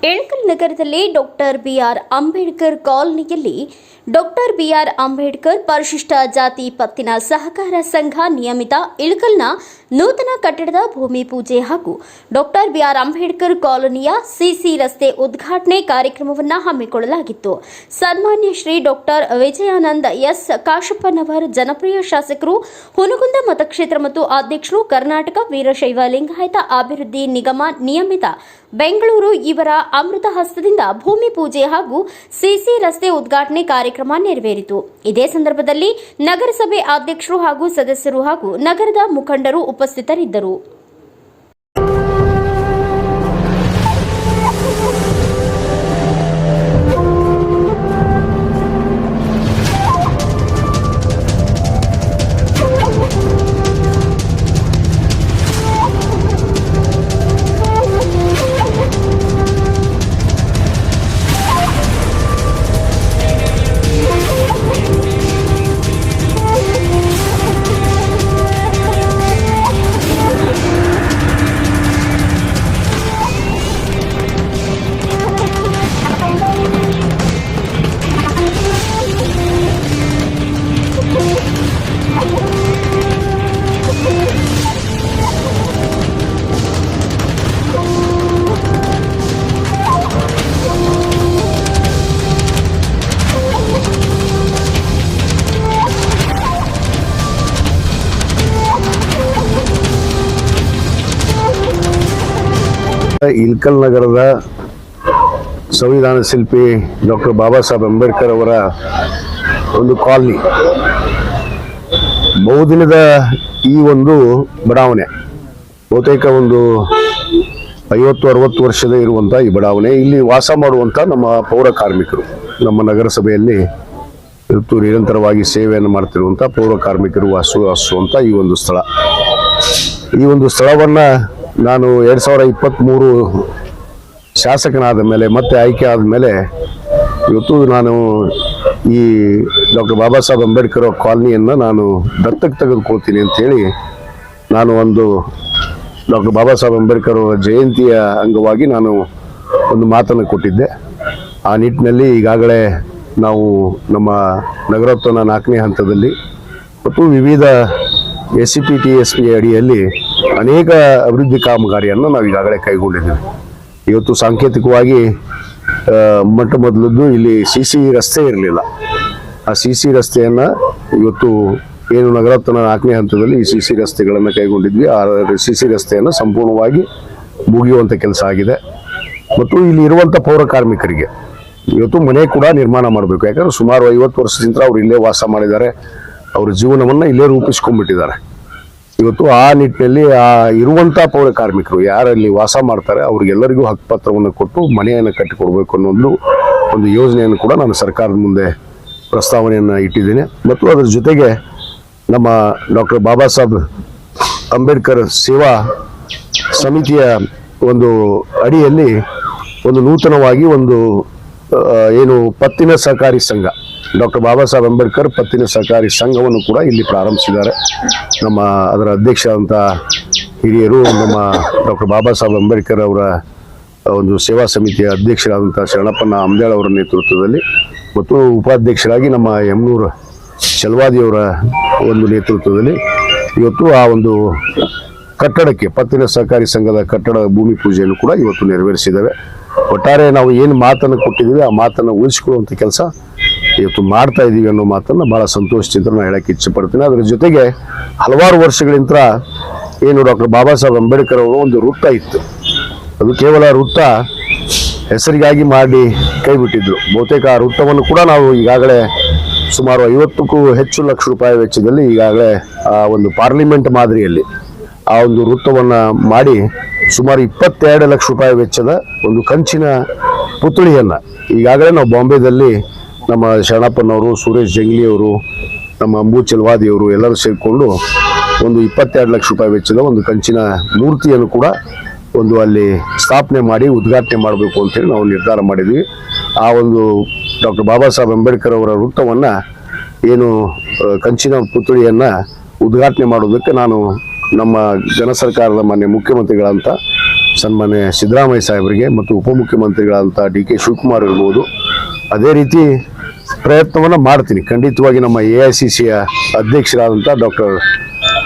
ಎಳಕಲ್ ನಗರದಲ್ಲಿ doctor B R Ambedkar ಕಾಲೋನಿಯಲ್ಲಿ doctor B R Ambedkar ಪರಿಶಿಷ್ಟ ಜಾತಿ ಪತ್ತಿನ ಸಹಕಾರ ಸಂಘ ನಿಯಮಿತ ಇಳಕಲ್ನ ನೂತನ ಕಟ್ಟಡದ ಭೂಮಿ ಪೂಜೆ ಹಾಗೂ ಡಾಕ್ಟರ್ ಬಿಆರ್ ಅಂಬೇಡ್ಕರ್ ಕಾಲೋನಿಯ ಸಿಸಿ ರಸ್ತೆ ಉದ್ಘಾಟನೆ ಕಾರ್ಯಕ್ರಮವನ್ನು ಹಮ್ಮಿಕೊಳ್ಳಲಾಗಿತ್ತು. ಸನ್ಮಾನ್ಯ ಶ್ರೀ ಡಾಕ್ಟರ್ ವಿಜಯಾನಂದ ಎಸ್ ಕಾಶಪ್ಪನವರ್ ಜನಪ್ರಿಯ ಶಾಸಕರು, ಹುನಗುಂದ ಮತಕ್ಷೇತ್ರ ಮತ್ತು ಅಧ್ಯಕ್ಷರು, ಕರ್ನಾಟಕ ವೀರಶೈವ ಲಿಂಗಾಯತ ಅಭಿವೃದ್ಧಿ ನಿಗಮ ನಿಯಮಿತ ಬೆಂಗಳೂರು ಇವರ ಅಮೃತ ಹಸ್ತದಿಂದ ಭೂಮಿ ಪೂಜೆ ಹಾಗೂ ಸಿಸಿ ರಸ್ತೆ ಉದ್ಘಾಟನೆ ಕಾರ್ಯಕ್ರಮ ನೆರವೇರಿತು. ಇದೇ ಸಂದರ್ಭದಲ್ಲಿ ನಗರಸಭೆ ಅಧ್ಯಕ್ಷರು ಹಾಗೂ ಸದಸ್ಯರು ಹಾಗೂ ನಗರದ ಮುಖಂಡರು ಉಪಸ್ಥಿತರಿದ್ದರು. ಇಳಕಲ್ ನಗರದ ಸಂವಿಧಾನ ಶಿಲ್ಪಿ ಡಾಕ್ಟರ್ ಬಾಬಾ ಸಾಹೇಬ್ ಅಂಬೇಡ್ಕರ್ ಅವರ ಒಂದು ಕಾಲನಿ, ಬಹುದಿನದ ಈ ಒಂದು ಬಡಾವಣೆ ಬಹುತೇಕ ಒಂದು 50-60 ವರ್ಷದ ಇರುವಂಥ ಈ ಬಡಾವಣೆ, ಇಲ್ಲಿ ವಾಸ ಮಾಡುವಂಥ ನಮ್ಮ ಪೌರ ಕಾರ್ಮಿಕರು, ನಮ್ಮ ನಗರಸಭೆಯಲ್ಲಿ ಇವತ್ತು ನಿರಂತರವಾಗಿ ಸೇವೆಯನ್ನು ಮಾಡ್ತಿರುವಂಥ ಪೌರ ಕಾರ್ಮಿಕರು ವಾಸುವಂಥ ಈ ಒಂದು ಸ್ಥಳ. ಈ ಒಂದು ಸ್ಥಳವನ್ನು ನಾನು 2023 ಶಾಸಕನಾದ ಮೇಲೆ ಮತ್ತೆ ಆಯ್ಕೆ ಆದಮೇಲೆ ಇವತ್ತು ನಾನು ಈ ಡಾಕ್ಟರ್ ಬಾಬಾ ಸಾಹೇಬ್ ಅಂಬೇಡ್ಕರ್ ಕಾಲನಿಯನ್ನು ನಾನು ದತ್ತಕ್ಕೆ ತೆಗೆದುಕೊಳ್ತೀನಿ ಅಂತೇಳಿ ನಾನು ಒಂದು ಡಾಕ್ಟರ್ ಬಾಬಾ ಸಾಹೇಬ್ ಅಂಬೇಡ್ಕರ್ ಅವರ ಜಯಂತಿಯ ಅಂಗವಾಗಿ ನಾನು ಒಂದು ಮಾತನ್ನು ಕೊಟ್ಟಿದ್ದೆ. ಆ ನಿಟ್ಟಿನಲ್ಲಿ ಈಗಾಗಲೇ ನಾವು ನಮ್ಮ ನಗರೋತ್ಥಾನ 4ನೇ ಹಂತದಲ್ಲಿ ಮತ್ತು ವಿವಿಧ SCP TSP ಅಡಿಯಲ್ಲಿ ಅನೇಕ ಅಭಿವೃದ್ಧಿ ಕಾಮಗಾರಿಯನ್ನು ನಾವು ಈಗಾಗಲೇ ಕೈಗೊಂಡಿದ್ದೇವೆ. ಇವತ್ತು ಸಾಂಕೇತಿಕವಾಗಿ ಮೊಟ್ಟ ಮೊದಲದ್ದು ಇಲ್ಲಿ CC ರಸ್ತೆ ಇರಲಿಲ್ಲ. ಆ CC ರಸ್ತೆಯನ್ನು ಇವತ್ತು ಏನು ನಗರೋತ್ಥಾನ 4ನೇ ಹಂತದಲ್ಲಿ ಈ CC ರಸ್ತೆಗಳನ್ನು ಕೈಗೊಂಡಿದ್ವಿ. ಆ CC ರಸ್ತೆಯನ್ನು ಸಂಪೂರ್ಣವಾಗಿ ಮುಗಿಯುವಂಥ ಕೆಲಸ ಆಗಿದೆ. ಮತ್ತು ಇಲ್ಲಿ ಇರುವಂಥ ಪೌರ ಕಾರ್ಮಿಕರಿಗೆ ಇವತ್ತು ಮನೆ ಕೂಡ ನಿರ್ಮಾಣ ಮಾಡಬೇಕು. ಯಾಕಂದರೆ ಸುಮಾರು 50 ವರ್ಷದಿಂದ ಅವರು ಇಲ್ಲೇ ವಾಸ ಮಾಡಿದ್ದಾರೆ, ಅವರ ಜೀವನವನ್ನು ಇಲ್ಲೇ ರೂಪಿಸ್ಕೊಂಡ್ಬಿಟ್ಟಿದ್ದಾರೆ. ಇವತ್ತು ಆ ನಿಟ್ಟಿನಲ್ಲಿ ಆ ಇರುವಂಥ ಪೌರ ಕಾರ್ಮಿಕರು ಯಾರಲ್ಲಿ ವಾಸ ಮಾಡ್ತಾರೆ ಅವ್ರಿಗೆಲ್ಲರಿಗೂ ಹಕ್ಕುಪತ್ರವನ್ನು ಕೊಟ್ಟು ಮನೆಯನ್ನು ಕಟ್ಟಿಕೊಡ್ಬೇಕು ಅನ್ನೋ ಒಂದು ಯೋಜನೆಯನ್ನು ಕೂಡ ನಾನು ಸರ್ಕಾರದ ಮುಂದೆ ಪ್ರಸ್ತಾವನೆಯನ್ನು ಇಟ್ಟಿದ್ದೇನೆ. ಮತ್ತು ಅದರ ಜೊತೆಗೆ ನಮ್ಮ ಡಾಕ್ಟರ್ ಬಾಬಾ ಸಾಹೇಬ್ ಅಂಬೇಡ್ಕರ್ ಸೇವಾ ಸಮಿತಿಯ ಒಂದು ಅಡಿಯಲ್ಲಿ ಒಂದು ನೂತನವಾಗಿ ಒಂದು ಏನು ಪತ್ತಿನ ಸಹಕಾರಿ ಸಂಘ, ಡಾಕ್ಟರ್ ಬಾಬಾ ಸಾಹೇಬ್ ಅಂಬೇಡ್ಕರ್ ಪತ್ತಿನ ಸಹಕಾರಿ ಸಂಘವನ್ನು ಕೂಡ ಇಲ್ಲಿ ಪ್ರಾರಂಭಿಸಿದ್ದಾರೆ. ನಮ್ಮ ಅದರ ಅಧ್ಯಕ್ಷರಾದಂಥ ಹಿರಿಯರು ನಮ್ಮ ಡಾಕ್ಟರ್ ಬಾಬಾ ಸಾಹೇಬ್ ಅಂಬೇಡ್ಕರ್ ಅವರ ಒಂದು ಸೇವಾ ಸಮಿತಿಯ ಅಧ್ಯಕ್ಷರಾದಂಥ ಶರಣಪ್ಪನ ಅಮ್ದಾಳ್ ಅವರ ನೇತೃತ್ವದಲ್ಲಿ ಮತ್ತು ಉಪಾಧ್ಯಕ್ಷರಾಗಿ ನಮ್ಮ ಯಮನೂರು ಚಲವಾದಿಯವರ ಒಂದು ನೇತೃತ್ವದಲ್ಲಿ ಇವತ್ತು ಆ ಒಂದು ಕಟ್ಟಡಕ್ಕೆ ಪತ್ತಿನ ಸಹಕಾರಿ ಸಂಘದ ಕಟ್ಟಡ ಭೂಮಿ ಪೂಜೆಯನ್ನು ಕೂಡ ಇವತ್ತು ನೆರವೇರಿಸಿದ್ದೇವೆ. ಒಟ್ಟಾರೆ ನಾವು ಏನು ಮಾತನ್ನು ಕೊಟ್ಟಿದ್ದೀವಿ ಆ ಮಾತನ್ನು ಉಳಿಸಿಕೊಳ್ಳುವಂಥ ಕೆಲಸ ಇವತ್ತು ಮಾಡ್ತಾ ಇದ್ದೀವಿ ಅನ್ನೋ ಮಾತನ್ನು ಭಾಳ ಸಂತೋಷದಿಂದ ನಾನು ಹೇಳಕ್ಕೆ ಇಚ್ಛೆ ಪಡ್ತೀನಿ. ಅದರ ಜೊತೆಗೆ ಹಲವಾರು ವರ್ಷಗಳಿಂದ ಏನು ಡಾಕ್ಟರ್ ಬಾಬಾ ಸಾಹೇಬ್ ಅಂಬೇಡ್ಕರ್ ಅವರು ಒಂದು ವೃತ್ತ ಇತ್ತು, ಅದು ಕೇವಲ ವೃತ್ತ ಹೆಸರಿಗಾಗಿ ಮಾಡಿ ಕೈ ಬಿಟ್ಟಿದ್ರು. ಬಹುತೇಕ ಆ ವೃತ್ತವನ್ನು ಕೂಡ ನಾವು ಈಗಾಗಲೇ ಸುಮಾರು 50ಕ್ಕೂ ಹೆಚ್ಚು ಲಕ್ಷ ರೂಪಾಯಿ ವೆಚ್ಚದಲ್ಲಿ ಈಗಾಗಲೇ ಆ ಒಂದು ಪಾರ್ಲಿಮೆಂಟ್ ಮಾದರಿಯಲ್ಲಿ ಆ ಒಂದು ವೃತ್ತವನ್ನು ಮಾಡಿ ಸುಮಾರು 22 ಲಕ್ಷ ರೂಪಾಯಿ ವೆಚ್ಚದ ಒಂದು ಕಂಚಿನ ಪುತ್ಳಿಯನ್ನು ಈಗಾಗಲೇ ನಾವು ಬಾಂಬೆದಲ್ಲಿ ನಮ್ಮ ಶರಣಪ್ಪನವರು, ಸುರೇಶ್ ಜಂಗ್ಲಿಯವರು, ನಮ್ಮ ಅಂಬು ಚಲವಾದಿಯವರು ಎಲ್ಲರೂ ಸೇರಿಕೊಂಡು ಒಂದು 22 ಲಕ್ಷ ರೂಪಾಯಿ ವೆಚ್ಚದ ಒಂದು ಕಂಚಿನ ಮೂರ್ತಿಯನ್ನು ಕೂಡ ಒಂದು ಅಲ್ಲಿ ಸ್ಥಾಪನೆ ಮಾಡಿ ಉದ್ಘಾಟನೆ ಮಾಡಬೇಕು ಅಂತೇಳಿ ನಾವು ನಿರ್ಧಾರ ಮಾಡಿದ್ವಿ. ಆ ಒಂದು ಡಾಕ್ಟರ್ ಬಾಬಾ ಸಾಹೇಬ್ ಅಂಬೇಡ್ಕರ್ ಅವರ ವೃತ್ತವನ್ನು ಏನು ಕಂಚಿನ ಪುತ್ಳಿಯನ್ನು ಉದ್ಘಾಟನೆ ಮಾಡೋದಕ್ಕೆ ನಾನು ನಮ್ಮ ಜನ ಸರ್ಕಾರದ ಮಾನ್ಯ ಮುಖ್ಯಮಂತ್ರಿಗಳಂತ ಸನ್ಮಾನ್ಯ ಸಿದ್ದರಾಮಯ್ಯ ಸಾಹೇಬರಿಗೆ ಮತ್ತು ಉಪಮುಖ್ಯಮಂತ್ರಿಗಳಾದಂಥ ಡಿ.ಕೆ. ಶಿವಕುಮಾರ್ ಇರ್ಬೋದು, ಅದೇ ರೀತಿ ಪ್ರಯತ್ನವನ್ನು ಮಾಡ್ತೀನಿ. ಖಂಡಿತವಾಗಿ ನಮ್ಮ AICCಯ ಅಧ್ಯಕ್ಷರಾದಂಥ ಡಾಕ್ಟರ್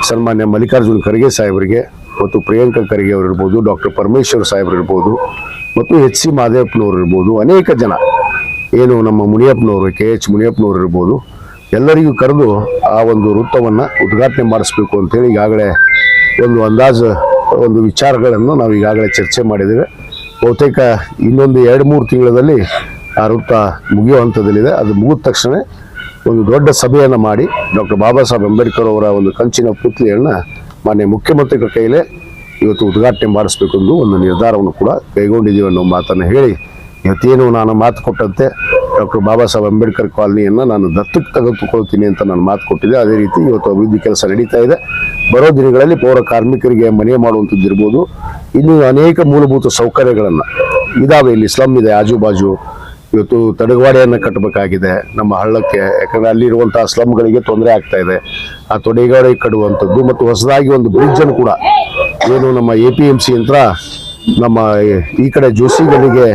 ಸನ್ಮಾನ್ಯ ಮಲ್ಲಿಕಾರ್ಜುನ್ ಖರ್ಗೆ ಸಾಹೇಬರಿಗೆ ಮತ್ತು ಪ್ರಿಯಾಂಕಾ ಖರ್ಗೆ ಅವರು ಇರ್ಬೋದು, ಡಾಕ್ಟರ್ ಪರಮೇಶ್ವರ್ ಸಾಹೇಬ್ರು ಇರ್ಬೋದು, ಮತ್ತು H.C. ಮಾದೇವಪ್ಪನವ್ರು ಇರ್ಬೋದು, ಅನೇಕ ಜನ ಏನು ನಮ್ಮ ಮುನಿಯಪ್ಪನವರು KH ಮುನಿಯಪ್ಪನವ್ರು ಇರ್ಬೋದು, ಎಲ್ಲರಿಗೂ ಕರೆದು ಆ ಒಂದು ವೃತ್ತವನ್ನು ಉದ್ಘಾಟನೆ ಮಾಡಿಸ್ಬೇಕು ಅಂತೇಳಿ ಈಗಾಗಲೇ ಒಂದು ಅಂದಾಜು ಒಂದು ವಿಚಾರಗಳನ್ನು ನಾವು ಈಗಾಗಲೇ ಚರ್ಚೆ ಮಾಡಿದ್ದೇವೆ. ಬಹುತೇಕ ಇನ್ನೊಂದು 2-3 ತಿಂಗಳಲ್ಲಿ ಆ ವೃತ್ತ ಮುಗಿಯೋ ಹಂತದಲ್ಲಿದೆ. ಅದು ಮುಗಿದ ತಕ್ಷಣ ಒಂದು ದೊಡ್ಡ ಸಭೆಯನ್ನು ಮಾಡಿ ಡಾಕ್ಟರ್ ಬಾಬಾ ಸಾಹೇಬ್ ಅಂಬೇಡ್ಕರ್ ಅವರ ಒಂದು ಕಂಚಿನ ಪುತ್ಲಿಯನ್ನು ಮಾನ್ಯ ಮುಖ್ಯಮಂತ್ರಿಗಳ ಕೈಲೇ ಇವತ್ತು ಉದ್ಘಾಟನೆ ಮಾಡಿಸ್ಬೇಕು ಎಂದು ಒಂದು ನಿರ್ಧಾರವನ್ನು ಕೂಡ ಕೈಗೊಂಡಿದ್ದೀವಿ ಅನ್ನೋ ಮಾತನ್ನು ಹೇಳಿ, ಇವತ್ತೇನು ನಾನು ಮಾತು ಕೊಟ್ಟಂತೆ ಡಾಕ್ಟರ್ ಬಾಬಾ ಸಾಹೇಬ್ ಅಂಬೇಡ್ಕರ್ ಕಾಲನಿಯನ್ನು ನಾನು ದತ್ತಕ್ಕೆ ತೆಗೆದುಕೊಳ್ತೀನಿ ಅಂತ ನಾನು ಮಾತು ಕೊಟ್ಟಿದ್ದೆ. ಅದೇ ರೀತಿ ಇವತ್ತು ಅಭಿವೃದ್ಧಿ ಕೆಲಸ ನಡೀತಾ ಇದೆ. ಬರೋ ದಿನಗಳಲ್ಲಿ ಪೌರ ಕಾರ್ಮಿಕರಿಗೆ ಮನೆ ಮಾಡುವಂಥದ್ದಿರ್ಬೋದು, ಇನ್ನೂ ಅನೇಕ ಮೂಲಭೂತ ಸೌಕರ್ಯಗಳನ್ನು ಇದಾವೆ. ಇಲ್ಲಿ ಸ್ಲಮ್ ಇದೆ ಆಜುಬಾಜು. ಇವತ್ತು ತಡೆಗೋಡೆಯನ್ನು ಕಟ್ಟಬೇಕಾಗಿದೆ ನಮ್ಮ ಹಳ್ಳಕ್ಕೆ, ಯಾಕಂದರೆ ಅಲ್ಲಿರುವಂತಹ ಸ್ಲಮ್ಗಳಿಗೆ ತೊಂದರೆ ಆಗ್ತಾ ಇದೆ. ಆ ತಡೆಗೋಡೆ ಕಟ್ಟುವಂಥದ್ದು ಮತ್ತು ಹೊಸದಾಗಿ ಒಂದು ಬ್ರಿಡ್ಜನ್ನು ಕೂಡ ಏನು ನಮ್ಮ APMC ಯಂತ್ರ ನಮ್ಮ ಈ ಕಡೆ ಜೋಸಿಗಲ್ಲಿಗೆ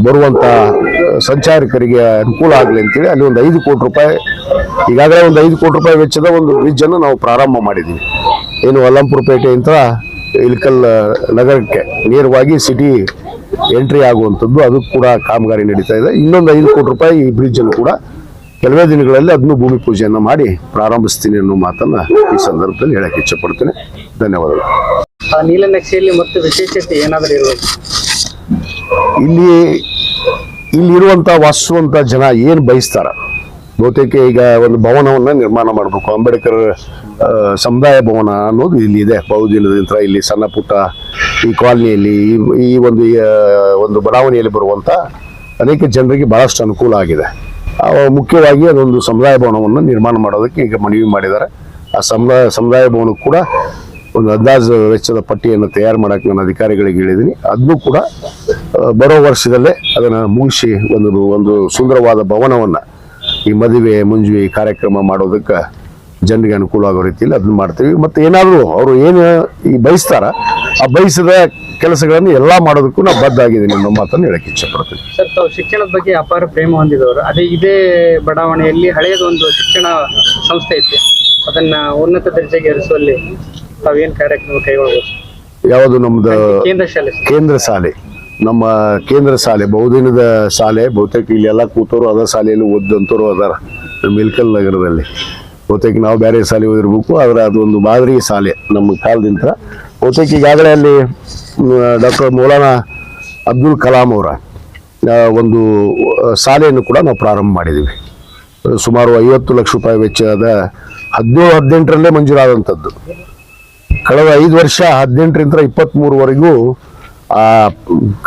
ಬರುವಂಥ ಸಂಚಾರಕರಿಗೆ ಅನುಕೂಲ ಆಗಲಿ ಅಂತೇಳಿ ಅಲ್ಲಿ ಒಂದು 5 ಕೋಟಿ ರೂಪಾಯಿ, ಈಗಾಗಲೇ ಒಂದು 5 ಕೋಟಿ ರೂಪಾಯಿ ವೆಚ್ಚದ ಒಂದು ಬ್ರಿಡ್ಜನ್ನು ನಾವು ಪ್ರಾರಂಭ ಮಾಡಿದ್ದೀವಿ. ಏನು ಅಲ್ಲಂಪುರ ಪೇಟೆಯಿಂದ ಇಳಕಲ್ ನಗರಕ್ಕೆ ನೇರವಾಗಿ ಸಿಟಿ ಎಂಟ್ರಿ ಆಗುವಂಥದ್ದು, ಅದು ಕೂಡ ಕಾಮಗಾರಿ ನಡೀತಾ ಇದೆ. ಇನ್ನೊಂದು 5 ಕೋಟಿ ರೂಪಾಯಿ ಈ ಬ್ರಿಡ್ಜನ್ನು ಕೂಡ ಕೆಲವೇ ದಿನಗಳಲ್ಲಿ ಅದನ್ನು ಭೂಮಿ ಪೂಜೆಯನ್ನು ಮಾಡಿ ಪ್ರಾರಂಭಿಸ್ತೀನಿ ಅನ್ನೋ ಮಾತನ್ನು ಈ ಸಂದರ್ಭದಲ್ಲಿ ಹೇಳಕ್ಕೆ ಇಚ್ಛೆಪಡ್ತೇನೆ. ಧನ್ಯವಾದಗಳು. ಆ ನೀಲನಕ್ಷೆಯಲ್ಲಿ ಮತ್ತು ವಿಶೇಷತೆ ಏನಾದರೂ ಇರಬೇಕು? ಇಲ್ಲಿರುವಂಥ ವಾಸಿಸುವಂಥ ಜನ ಏನು ಬಯಸ್ತಾರ, ಬಹುತೇಕ ಈಗ ಒಂದು ಭವನವನ್ನು ನಿರ್ಮಾಣ ಮಾಡಬೇಕು. ಅಂಬೇಡ್ಕರ್ ಸಮುದಾಯ ಭವನ ಅನ್ನೋದು ಇಲ್ಲಿ ಇದೆ. ಬಹುದಿನದಿಂದ ಇಲ್ಲಿ ಸಣ್ಣ ಪುಟ್ಟ ಈ ಕಾಲನಿಯಲ್ಲಿ ಈ ಒಂದು ಬಡಾವಣೆಯಲ್ಲಿ ಬರುವಂಥ ಅನೇಕ ಜನರಿಗೆ ಬಹಳಷ್ಟು ಅನುಕೂಲ ಆಗಿದೆ. ಮುಖ್ಯವಾಗಿ ಅದೊಂದು ಸಮುದಾಯ ಭವನವನ್ನು ನಿರ್ಮಾಣ ಮಾಡೋದಕ್ಕೆ ಈಗ ಮನವಿ ಮಾಡಿದ್ದಾರೆ. ಆ ಸಮುದಾಯ ಭವನ ಕೂಡ ಒಂದು ಅಂದಾಜು ವೆಚ್ಚದ ಪಟ್ಟಿಯನ್ನು ತಯಾರು ಮಾಡೋಕ್ಕೆ ನಾನು ಅಧಿಕಾರಿಗಳಿಗೆ ಹೇಳಿದ್ದೀನಿ. ಅದನ್ನು ಕೂಡ ಬರೋ ವರ್ಷದಲ್ಲೇ ಅದನ್ನು ಮುಗಿಸಿ ಒಂದು ಸುಂದರವಾದ ಭವನವನ್ನು ಈ ಮದುವೆ ಮುಂಜಿ ಕಾರ್ಯಕ್ರಮ ಮಾಡೋದಕ್ಕೆ ಜನರಿಗೆ ಅನುಕೂಲ ಆಗೋ ರೀತಿಯಲ್ಲಿ ಅದನ್ನ ಮಾಡ್ತೀವಿ. ಮತ್ತು ಏನಾದರೂ ಅವರು ಏನು ಈ ಬಯಸ್ತಾರ ಆ ಬಯಸಿದ ಕೆಲಸಗಳನ್ನು ಎಲ್ಲ ಮಾಡೋದಕ್ಕೂ ನಾವು ಬದ್ಧ ಆಗಿದ್ದೀನಿ ಅನ್ನೋ ಮಾತನ್ನು ಹೇಳಕ್ಕೆ ಇಚ್ಛೆಪಡ್ತೀನಿ. ಸರ್, ತಾವು ಶಿಕ್ಷಣದ ಬಗ್ಗೆ ಅಪಾರ ಪ್ರೇಮ ಹೊಂದಿದವರು. ಇದೇ ಬಡಾವಣೆಯಲ್ಲಿ ಹಳೆಯದೊಂದು ಶಿಕ್ಷಣ ಸಂಸ್ಥೆ ಇತ್ತು, ಅದನ್ನ ಉನ್ನತ ದರ್ಜೆಗೆ ಏರಿಸುವಲ್ಲಿ ತಾವೇನು ಕಾರ್ಯಕ್ರಮ ಕೈಗೊಳ್ಳಬಹುದು? ಯಾವುದು ನಮ್ದು ಕೇಂದ್ರ ಶಾಲೆ ನಮ್ಮ ಕೇಂದ್ರ ಶಾಲೆ ಬಹುದಿನದ ಶಾಲೆ. ಬಹುತೇಕ ಇಲ್ಲೆಲ್ಲ ಕೂತವರು ಅದ ಶಾಲೆಯಲ್ಲಿ ಓದಂತವರು ಅದಾರ ನಮ್ಮ ಇಳಕಲ್ ನಗರದಲ್ಲಿ. ಬಹುತೇಕ ನಾವು ಬೇರೆ ಶಾಲೆ ಓದಿರ್ಬೇಕು, ಆದರೆ ಅದೊಂದು ಮಾದರಿ ಶಾಲೆ ನಮ್ಮ ಕಾಲದಿಂದ. ಬಹುತೇಕ ಈಗಾಗಲೇ ಅಲ್ಲಿ ಡಾಕ್ಟರ್ ಮೌಲಾನಾ ಅಬ್ದುಲ್ ಕಲಾಂ ಅವರ ಒಂದು ಶಾಲೆಯನ್ನು ಕೂಡ ನಾವು ಪ್ರಾರಂಭ ಮಾಡಿದ್ದೀವಿ. ಸುಮಾರು 50 ಲಕ್ಷ ರೂಪಾಯಿ ವೆಚ್ಚದ 17-18ರಲ್ಲೇ ಮಂಜೂರಾದಂಥದ್ದು. ಕಳೆದ 5 ವರ್ಷ 18ರಿಂದ 23ವರೆಗೂ ಆ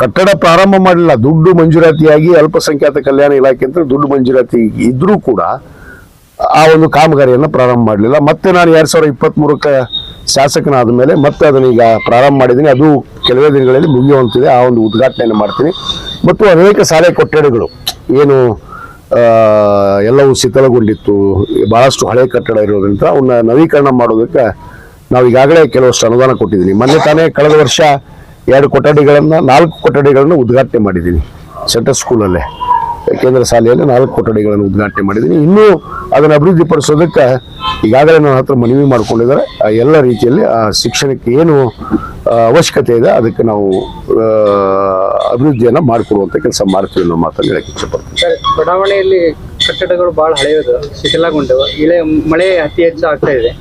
ಕಟ್ಟಡ ಪ್ರಾರಂಭ ಮಾಡಲಿಲ್ಲ. ದುಡ್ಡು ಮಂಜೂರಾತಿಯಾಗಿ ಅಲ್ಪಸಂಖ್ಯಾತ ಕಲ್ಯಾಣ ಇಲಾಖೆ ಅಂತ ದುಡ್ಡು ಮಂಜೂರಾತಿ ಇದ್ರೂ ಕೂಡ ಆ ಒಂದು ಕಾಮಗಾರಿಯನ್ನು ಪ್ರಾರಂಭ ಮಾಡಲಿಲ್ಲ. ಮತ್ತೆ ನಾನು 2023ಕ್ಕೆ ಶಾಸಕನಾದ ಮೇಲೆ ಮತ್ತೆ ಅದನ್ನ ಈಗ ಪ್ರಾರಂಭ ಮಾಡಿದ್ದೀನಿ. ಅದು ಕೆಲವೇ ದಿನಗಳಲ್ಲಿ ಮುಗಿಯುವಂತಿದೆ. ಆ ಒಂದು ಉದ್ಘಾಟನೆಯನ್ನು ಮಾಡ್ತೀನಿ. ಮತ್ತು ಅನೇಕ ಶಾಲೆ ಕೊಠಡಿಗಳು ಏನು ಎಲ್ಲವೂ ಶಿಥಿಲಗೊಂಡಿತ್ತು, ಬಹಳಷ್ಟು ಹಳೆ ಕಟ್ಟಡ ಇರೋದ್ರಿಂದ ಅವನ್ನ ನವೀಕರಣ ಮಾಡೋದಕ್ಕೆ ನಾವು ಈಗಾಗಲೇ ಕೆಲವಷ್ಟು ಅನುದಾನ ಕೊಟ್ಟಿದ್ದೀನಿ. ಮೊನ್ನೆ ತಾನೇ ಕಳೆದ ವರ್ಷ 4 ಕೊಠಡಿಗಳನ್ನು ಉದ್ಘಾಟನೆ ಮಾಡಿದ್ದೀನಿ. ಸೆಂಟ್ರಲ್ ಸ್ಕೂಲಲ್ಲೇ ಕೇಂದ್ರ ಶಾಲೆಯಲ್ಲಿ 4 ಕೊಠಡಿಗಳನ್ನು ಉದ್ಘಾಟನೆ ಮಾಡಿದ್ದೀನಿ. ಇನ್ನೂ ಅದನ್ನು ಅಭಿವೃದ್ಧಿಪಡಿಸೋದಕ್ಕೆ ಈಗಾಗಲೇ ನನ್ನ ಹತ್ರ ಮನವಿ ಮಾಡಿಕೊಂಡಿದ್ದಾರೆ. ಎಲ್ಲ ರೀತಿಯಲ್ಲಿ ಆ ಶಿಕ್ಷಣಕ್ಕೆ ಏನು ಅವಶ್ಯಕತೆ ಇದೆ ಅದಕ್ಕೆ ನಾವು ಅಭಿವೃದ್ಧಿಯನ್ನು ಮಾಡಿಕೊಡುವಂಥ ಕೆಲಸ ಮಾಡ್ತೀವಿ ಅನ್ನೋ ಮಾತನ್ನು ಹೇಳಕ್ಕೆ ಇಚ್ಛೆಪಡ್ತೀನಿ. ಬಡಾವಣೆಯಲ್ಲಿ ಕಟ್ಟಡಗಳು ಬಹಳ ಹಳೆಯದು, ಶಿಥಿಲಗೊಂಡವು. ಮಳೆ ಅತಿ ಹೆಚ್ಚು ಆಗ್ತಾ ಇದೆ,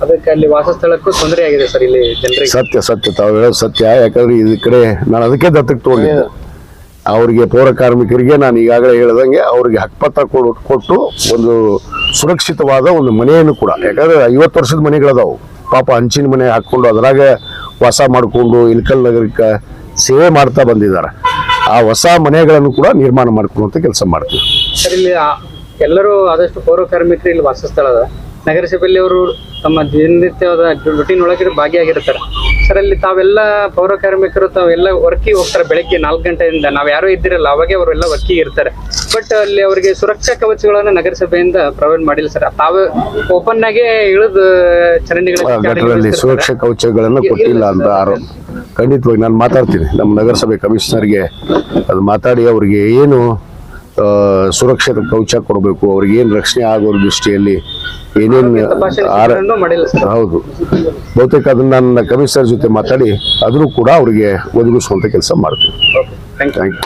ಅದಕ್ಕೆ ಅಲ್ಲಿ ವಾಸಸ್ಥಳಕ್ಕೂ ತೊಂದರೆ ಆಗಿದೆ ಸರ್ ಇಲ್ಲಿ ಜನರಿಗೆ. ಸತ್ಯ ತಾವು ಹೇಳೋದು ಸತ್ಯ. ಯಾಕಂದ್ರೆ ಈ ಕಡೆ ನಾನು ಅದಕ್ಕೆ ದತ್ತಕ್ಕೆ ತಗೊಂಡಿದ್ದೆ. ಅವರಿಗೆ ಪೌರ ಕಾರ್ಮಿಕರಿಗೆ ನಾನು ಈಗಾಗಲೇ ಹೇಳ್ದಂಗೆ ಅವ್ರಿಗೆ ಹಕ್ಕುಪತ್ರ ಕೊಟ್ಟು ಒಂದು ಸುರಕ್ಷಿತವಾದ ಒಂದು ಮನೆಯನ್ನು ಕೂಡ, ಯಾಕಂದ್ರೆ 50 ವರ್ಷದ ಮನೆಗಳದಾವು, ಪಾಪ ಹಂಚಿನ ಮನೆ ಹಾಕ್ಕೊಂಡು ಅದರಾಗ ವಾಸ ಮಾಡಿಕೊಂಡು ಇಳಕಲ್ ನಗರಕ್ಕೆ ಸೇವೆ ಮಾಡ್ತಾ ಬಂದಿದ್ದಾರೆ. ಆ ಹೊಸ ಮನೆಗಳನ್ನು ಕೂಡ ನಿರ್ಮಾಣ ಮಾಡ್ಕೊಳ್ಳುವಂಥ ಕೆಲಸ ಮಾಡ್ತೀವಿ ಸರ್. ಇಲ್ಲಿ ಎಲ್ಲರೂ ಆದಷ್ಟು ಪೌರ ಕಾರ್ಮಿಕರು ಇಲ್ಲಿ ವಾಸಸ್ಥಳ ಅದ. ನಗರಸಭೆಯಲ್ಲಿ ಅವರು ತಮ್ಮ ದಿನನಿತ್ಯದ ರುಟೀನ್ ಒಳಗೆ ಭಾಗಿಯಾಗಿರ್ತಾರೆ. ಸರ್ ಅಲ್ಲಿ ತಾವೆಲ್ಲ ಪೌರ ಕಾರ್ಮಿಕರು ತಾವೆಲ್ಲ ವರ್ಕಿಗೆ ಹೋಗ್ತಾರೆ ಬೆಳಗ್ಗೆ 4 ಗಂಟೆಯಿಂದ. ನಾವ್ ಯಾರು ಇದ್ದಿರಲ್ಲ, ಅವಾಗೆ ಅವರೆಲ್ಲ ವರ್ಕಿಗೆ ಇರ್ತಾರೆ. ಬಟ್ ಅಲ್ಲಿ ಅವರಿಗೆ ಸುರಕ್ಷಾ ಕವಚಗಳನ್ನ ನಗರಸಭೆಯಿಂದ ಪ್ರೊವೈಡ್ ಮಾಡಿಲ್ಲ ಸರ್. ತಾವು ಓಪನ್ ಆಗಿ ಇಳಿದು ಗಟ್ಟರಲ್ಲಿ ಸುರಕ್ಷಾ ಕವಚಗಳನ್ನ ಕೊಟ್ಟಿಲ್ಲ ಅಂತ ಖಂಡಿತವಾಗಿ ನಾನು ಮಾತಾಡ್ತೀನಿ ನಮ್ಮ ನಗರಸಭೆ ಕಮಿಷನರ್ಗೆ. ಅದು ಮಾತಾಡಿ ಅವ್ರಿಗೆ ಏನು ಸುರಕ್ಷಿತ ಕವಚ ಕೊಡಬೇಕು, ಅವ್ರಿಗೆ ಏನು ರಕ್ಷಣೆ ಆಗೋ ದೃಷ್ಟಿಯಲ್ಲಿ ಏನೇನು ಮಾಡಿಲ್ಲ ಸರ್. ಹೌದು, ಬಹುತೇಕ ಅದನ್ನ ನನ್ನ ಕಮಿಷನರ್ ಜೊತೆ ಮಾತಾಡಿ ಅದನ್ನು ಕೂಡ ಅವರಿಗೆ ಒದಗಿಸುವಂತ ಕೆಲಸ ಮಾಡ್ತೀನಿ. Thank you. Thank you.